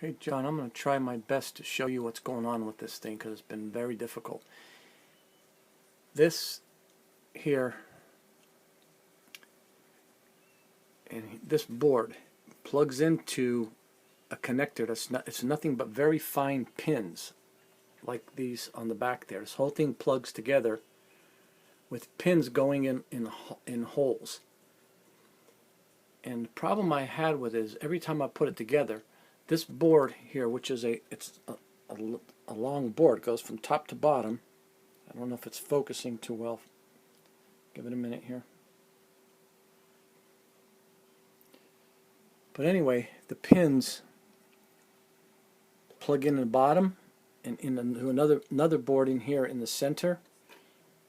Okay, John, I'm going to try my best to show you what's going on with this thing because it's been very difficult. This here and this board plugs into a connector it's nothing but very fine pins like these on the back there. This whole thing plugs together with pins going in holes. And the problem I had with it is every time I put it together, this board here, which is a long board, goes from top to bottom. I don't know if it's focusing too well. Give it a minute here. But anyway, the pins plug in the bottom and into another board in here in the center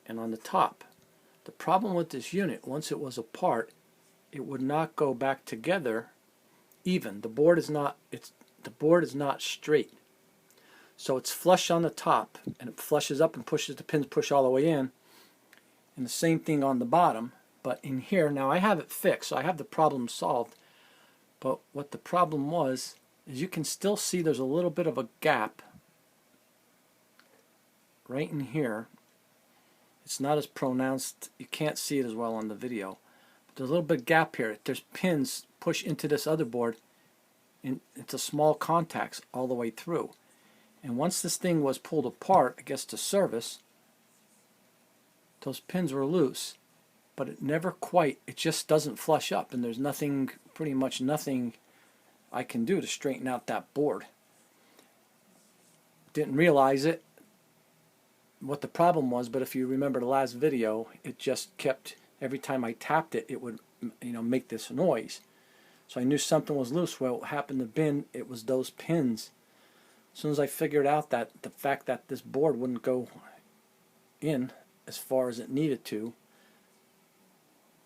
and on the top. The problem with this unit, once it was apart, it would not go back together even. The board is not straight. So it's flush on the top and it flushes up and pushes, the pins push all the way in, and the same thing on the bottom. But in here, now I have it fixed, so I have the problem solved. But what the problem was is you can still see there's a little bit of a gap right in here. It's not as pronounced, you can't see it as well on the video. But there's a little bit of gap here. There's pins push into this other board, and it's a small contacts all the way through. And once this thing was pulled apart, I guess to service, those pins were loose. But it never quite, it just doesn't flush up, and there's nothing, pretty much nothing I can do to straighten out that board. Didn't realize it, what the problem was, but if you remember the last video, it just kept, every time I tapped it, it would, make this noise. So I knew something was loose. Well, what happened to bin, it was those pins. As soon as I figured out that the fact that this board wouldn't go in as far as it needed to,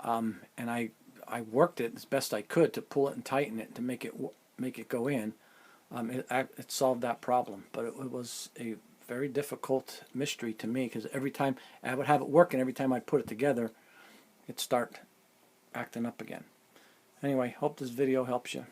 and I worked it as best I could to pull it and tighten it to make it go in. It solved that problem, but it was a very difficult mystery to me because every time I would have it working, every time I put it together, it'd start acting up again. Anyway, hope this video helps you.